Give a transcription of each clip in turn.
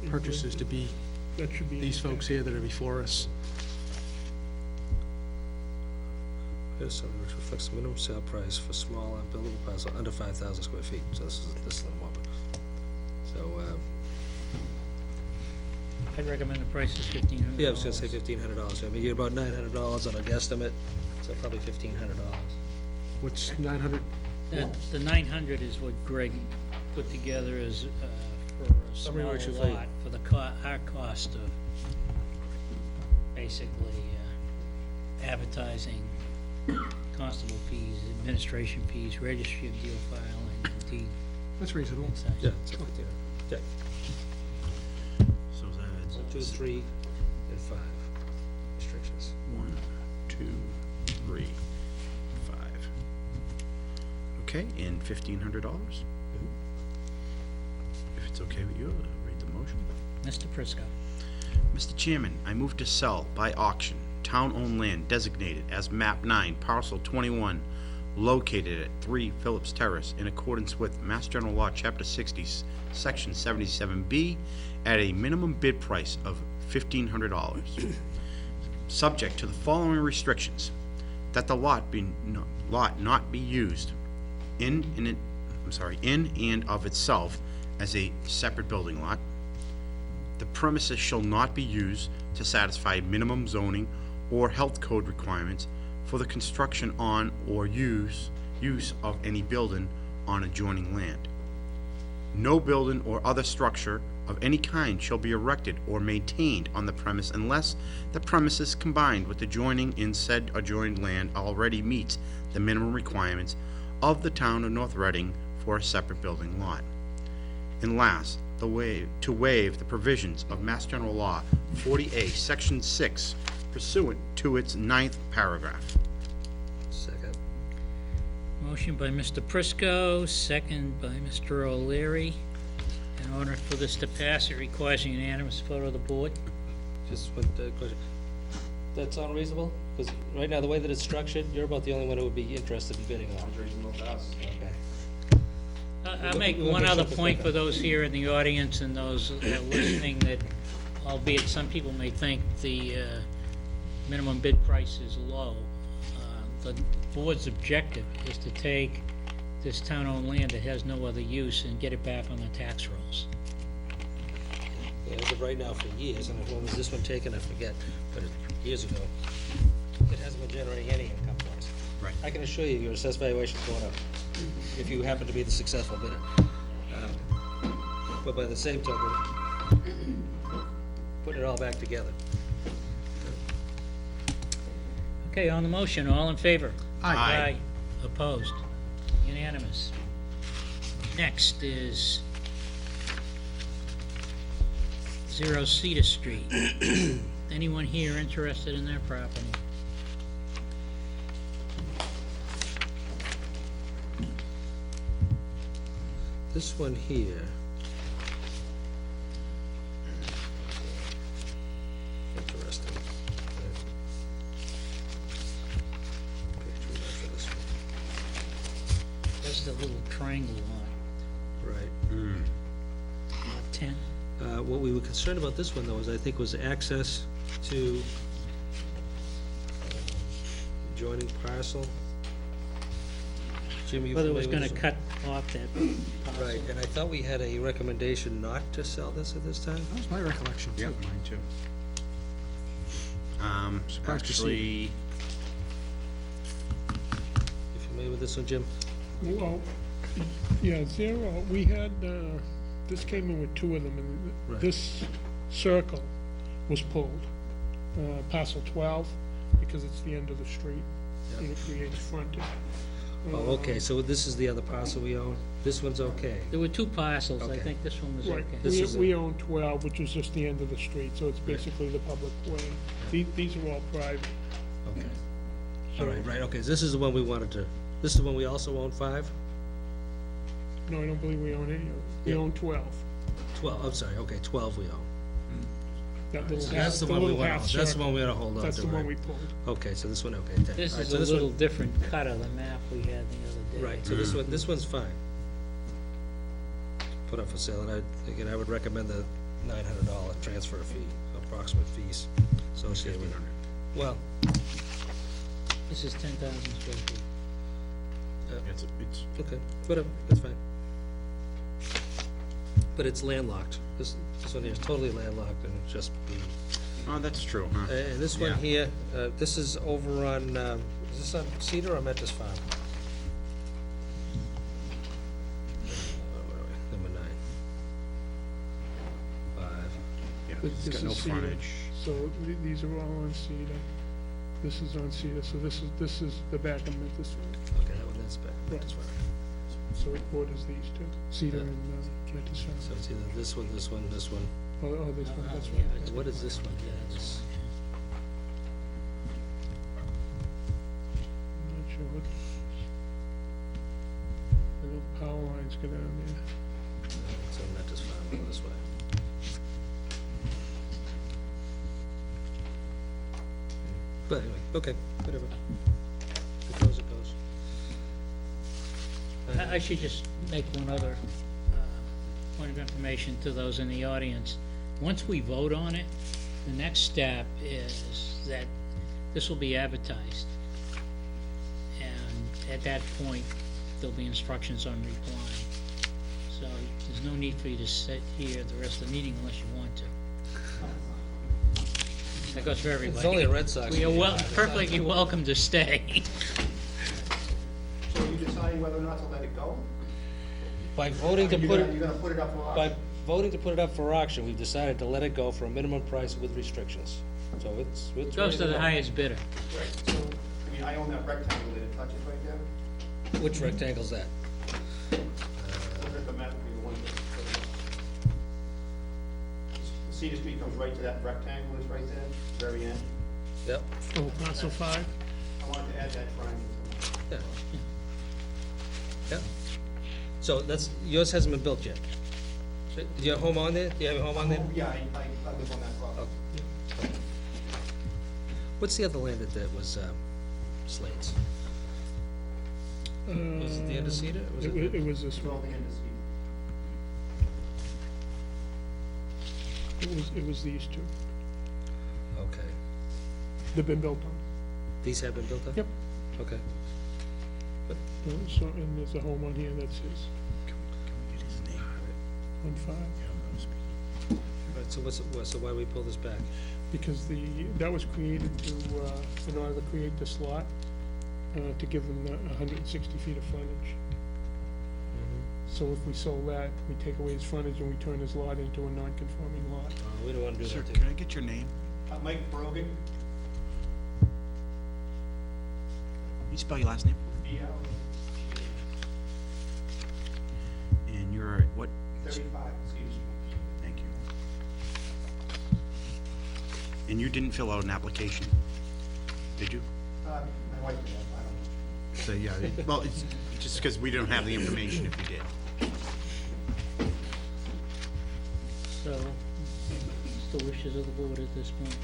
purchasers to be That should be. these folks here that are before us. Here's something which reflects the minimum sale price for small unbuildable parcel under 5,000 square feet. So this is the one. So, I'd recommend the price is $1,500. yeah, I was gonna say $1,500. I mean, you're about $900 on a guesstimate, so probably $1,500. What's 900? The 900 is what Greg put together as, for a Somebody small works with lot, for the our cost of basically advertising, constable fees, administration fees, registry of deed filing, deed That's reasonable. excise. Yeah, it's okay, yeah. So that's 1, 2, 3, and 5 restrictions. 1, 2, 3, 5. Okay, and $1,500. If it's okay with you, I'll read the motion. Mr. Prisco. Mr. Chairman, I move to sell by auction town-owned land designated as MAP 9, Parcel 21, located at 3 Phillips Terrace in accordance with Mass General Law, Chapter 60, Section 77B, at a minimum bid price of $1,500, subject to the following restrictions: that the lot not be used in and of itself as a separate building lot. The premises shall not be used to satisfy minimum zoning or health code requirements for the construction on or use of any building on adjoining land. No building or other structure of any kind shall be erected or maintained on the premise unless the premises combined with adjoining in said adjoined land already meets the minimum requirements of the town of North Reading for a separate building lot. And last, to waive the provisions of Mass General Law 40A, Section 6, pursuant to its 9th paragraph. Second. Motion by Mr. Prisco, second by Mr. O'Leary. In order for this to pass, it requires a unanimous vote of the board. Just one question. That's unreasonable? Because right now, the way that it's structured, you're about the only one who would be interested in bidding on it. Reasonable to us. Okay. I'll make We'll one make other something point quicker. for those here in the audience and those listening, that albeit some people may think the minimum bid price is low, the board's objective is to take this town-owned land that has no other use and get it back on the tax rolls. Yeah, as of right now for years, and when was this one taken, I forget, but years ago, it hasn't been generating any income for us. Right. I can assure you, your assessed valuation's going up, if you happen to be the successful bidder. But by the same token, putting it all back together. Okay, on the motion, all in favor? Aye. Opposed? Unanimous. Next is 0 Cedar Street. Anyone here interested in their property? This one here. Interesting. Page we got for this one. That's the little triangle lot, Right. lot 10. What we were concerned about this one, though, is I think was access to adjoining parcel. Jim, you Whether it was familiar gonna with cut off that this? parcel. Right, and I thought we had a recommendation not to sell this at this time? That was my recollection, too. Yep, mine too. Surprised to see. Actually, You familiar with this one, Jim? Well, yeah, 0, we had, this came in with 2 of them, and Right. this circle was pulled, parcel 12, because it's the end of the street, and it creates frontage. Oh, okay, so this is the other parcel we own? This one's okay? There were 2 parcels, I Okay. think this one was Right, okay. This is we own 12, which is just the end of the street, so it's basically the public way. These are all private. Okay. All right, right, okay, so this is the one we wanted to, this is the one we also own 5? No, I don't believe we own any of them. We Yeah. own 12. 12, I'm sorry, okay, 12 we own. That little So half, that's the the one we little want, half that's the circle. one we gotta hold on to, That's the one right? we pulled. Okay, so this one, okay. This All right, is so a this little one- different cut of the map we had the other day. Right, so this one's fine. Put up for sale, and again, I would recommend the $900 transfer fee, approximate fees associated with it. Well, This is 10,000 square feet. It's, okay, whatever, that's fine. But it's landlocked. This one here is totally landlocked and it's just, oh, that's true, huh? and this one Yeah. here, this is over on, is this on Cedar or Metis Farm? Where are we? Number 9. 5. Yeah, This it's got is no Cedar. frontage. So these are all on Cedar. This is on Cedar, so this is the back of Memphis Road. Okay, that one is back, Metis Farm. So it borders these two, Cedar Yeah. and Memphis Road. So it's either this one, this one, this one. Oh, this one, that's yeah, right. What is this one? Yeah, this, I'm not sure what. The little power lines go down there. so Metis Farm, go this way. But anyway, okay, whatever. It goes, it goes. I should just make one other point of information to those in the audience. Once we vote on it, the next step is that this will be advertised. And at that point, there'll be instructions on replying. So there's no need for you to sit here the rest of the meeting unless you want to. That goes for everybody. It's only a Red Sox. We are perfectly welcome to stay. So you deciding whether or not to let it go? By voting to put You're it, gonna put it up for by auction? voting to put it up for auction, we've decided to let it go for a minimum price with restrictions. So it's Goes ready to the go. highest bidder. Right, so, I mean, I own that rectangle that it touches right there. Which rectangle's that? Look at the map, would be the one that. Cedar Street comes right to that rectangle that's right there, very end. Yep, Oh, parcel 5? I wanted to add that triangle. yeah. Yep. So that's, yours hasn't been built yet. Do you have a home on there? Do you have a home on there? Yeah, I live on that property. What's the other land that was, Slates? Was it the end of Cedar? Or was It was this It's all one. the end of Cedar. It was these two. Okay. They've been built on. These have been built up? Yep. Okay. So, and there's a home on here that's his, Can we get his name? on 5. Right, so so why do we pull this back? Because that was created to, in order to create this lot, to give them the 160 feet of frontage. So if we sold that, we take away his frontage and we turn his lot into a non-conforming lot. We don't wanna do Sir, that. can I get your name? Mike Brogan, Can you spell your last name? BL, And you're at what? 35 Cedar Street. Thank you. And you didn't fill out an application, did you? My wife did that, I don't know. So, yeah, well, it's just because we don't have the information if you did. So, it's the wishes of the board at this point.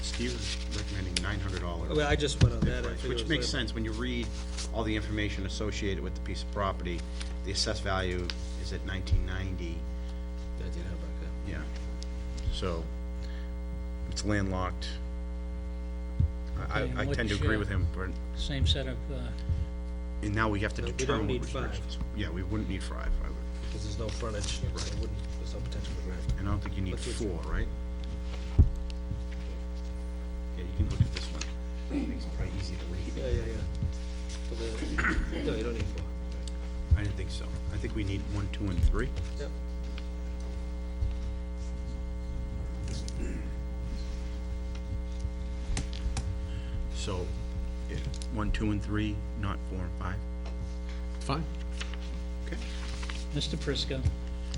Steve is recommending $900. Well, I just went on that. I figured it Which was makes like- sense, when you read all the information associated with the piece of property, the assessed value is at 1990, I did have back there. yeah. So, it's landlocked. Okay, I tend to which, agree with him, Same set of, and now we have to We don't determine what need 5. restrictions. Yeah, we wouldn't need 5, Because there's no frontage, so it wouldn't, there's no potential for grant. and I don't think you need Let's do 4, right? Yeah, you can look at this one. Makes it probably easy to read. Yeah. So no, you don't need 4. I didn't think so. I think we need 1, 2, and 3. Yep. So, 1, 2, and 3, not 4 and 5. Fine. Okay. Mr. Prisco.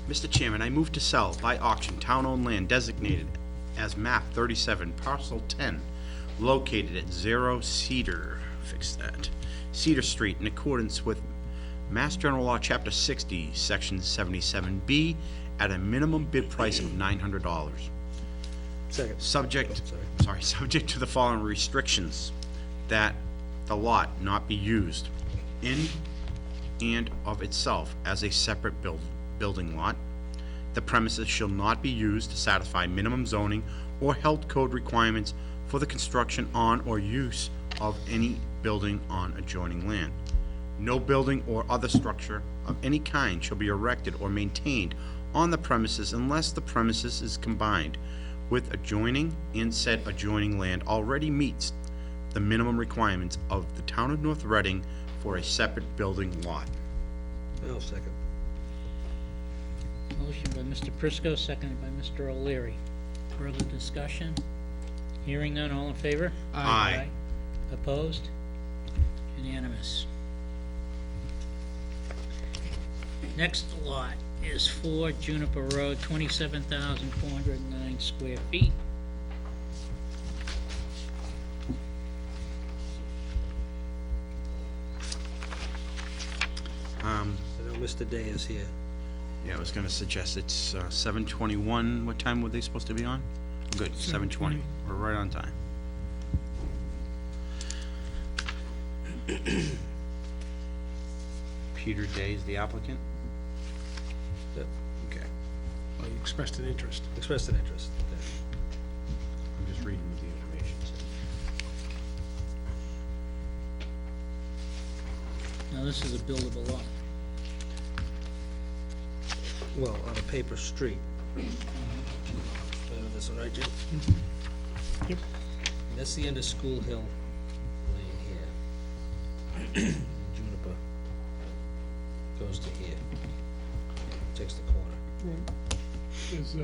Mr. Chairman, I move to sell by auction town-owned land designated as map 37, parcel 10, located at 0 Cedar, fix that, Cedar Street, in accordance with Mass General Law, Chapter 60, Section 77B, at a minimum bid price of $900. Second. Subject to the following restrictions: that the lot not be used in and of itself as a separate building lot. The premises shall not be used to satisfy minimum zoning or health code requirements for the construction on or use of any building on adjoining land. No building or other structure of any kind shall be erected or maintained on the premises unless the premises is combined with adjoining and said adjoining land already meets the minimum requirements of the town of North Reading for a separate building lot. I'll second. Motion by Mr. Prisco, seconded by Mr. O'Leary. Further discussion? Hearing none, all in favor? Aye. Opposed? Unanimous. Next lot is 4 Juniper Road, 27,409 square feet. I know Mr. Day is here. Yeah, I was gonna suggest it's 7:21. What time were they supposed to be on? Good, 7:20. We're right on time. Peter Day is the applicant? Yep. Okay, Well, you expressed an interest. Expressed an interest. Okay. I'm just reading the information. Now, this is a buildable lot. Well, on a paper street. This one right, Jim? Yep. And that's the end of School Hill Lane here. Juniper goes to here. Takes the corner. There's a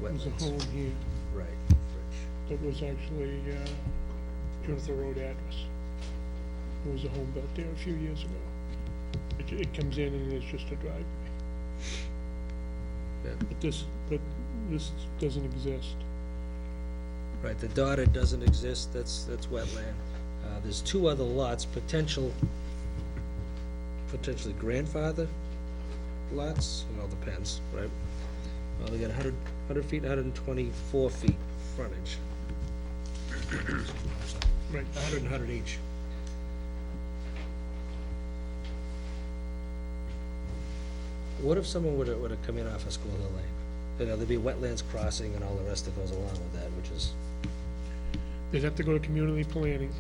Wetlands. home here Right, French. that was actually, Juniper Road address. There was a home built there a few years ago. It comes in and it's just a driveway. Yeah. But this doesn't exist. Right, the dotted doesn't exist, that's wetland. There's two other lots, potentially grandfather lots, it all depends, right? Well, they got 100 feet, 124 feet frontage. Right. 100 and 100 each. What if someone would've come in off of School Hill Lane? You know, there'd be wetlands crossing and all the rest that goes along with that, which is, They'd have to go to community planning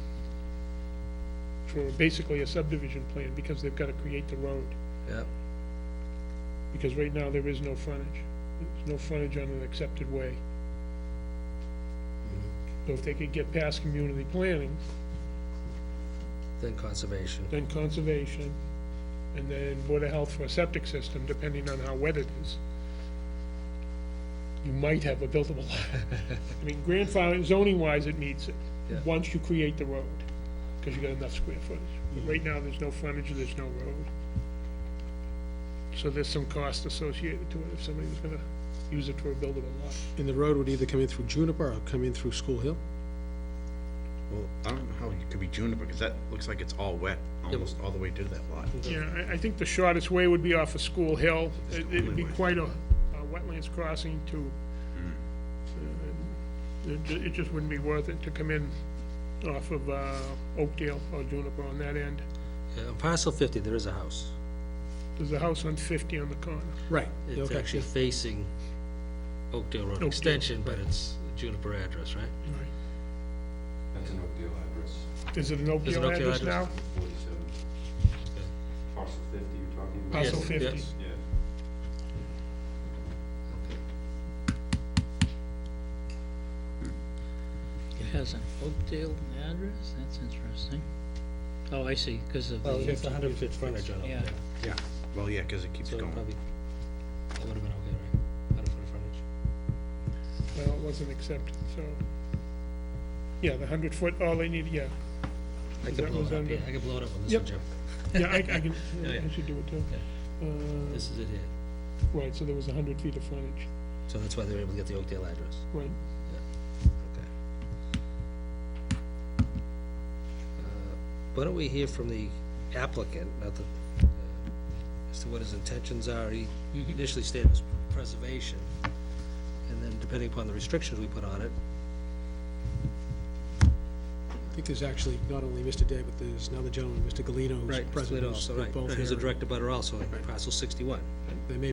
for basically a subdivision plan, because they've gotta create the road. yeah, Because right now, there is no frontage. There's no frontage on an accepted way. So if they could get past community planning, then conservation. then conservation, and then Board of Health for a septic system, depending on how wet it is, you might have a buildable lot. I mean, grandfather, zoning-wise, it meets it, Yeah. once you create the road, because you got enough square footage. But right now, there's no frontage, there's no road. So there's some cost associated to it if somebody was gonna use it for a buildable lot. And the road would either come in through Juniper or come in through School Hill? Well, I don't know how it could be Juniper, because that looks like it's all wet, almost all the way to that lot. Yeah, I think the shortest way would be off of School Hill. That's the It'd only be way. quite a wetlands crossing to, it just wouldn't be worth it to come in off of Oakdale or Juniper on that end. Yeah, on parcel 50, there is a house. There's a house on 50 on the corner. Right. It's Okay. actually facing Oakdale Road Oakdale, Extension, but it's a Juniper address, right? That's an Oakdale address, Is it an Is it Oakdale Oakdale address address? now? 47. Parcel 50 you're talking about? Parcel Yes, 50. yes. Yeah. It has an Oakdale address? That's interesting. Oh, I see, because of Well, the, it's 100-foot frontage on yeah. Oakdale, Yeah, well, yeah, because it keeps so going. probably, that would've been okay, right? 100-foot frontage. Well, it wasn't accepted, so. Yeah, the 100-foot, all they need, yeah. I That could blow was it up, under- yeah, I could blow it up on this Yep. one, Jim. Yeah, I can, Yeah, yeah. I should do it too. This is it here, Right, so there was 100 feet of frontage, so that's why they were able to get the Oakdale address. right. Okay. Why don't we hear from the applicant, not the, as to what his intentions are? He initially stated was preservation, and then depending upon the restrictions we put on it, think there's actually not only Mr. Day, but there's another gentleman, Mr. Galino, who's Right, present. split who's- also, they're right. both He's a here. direct abutter also, parcel 61.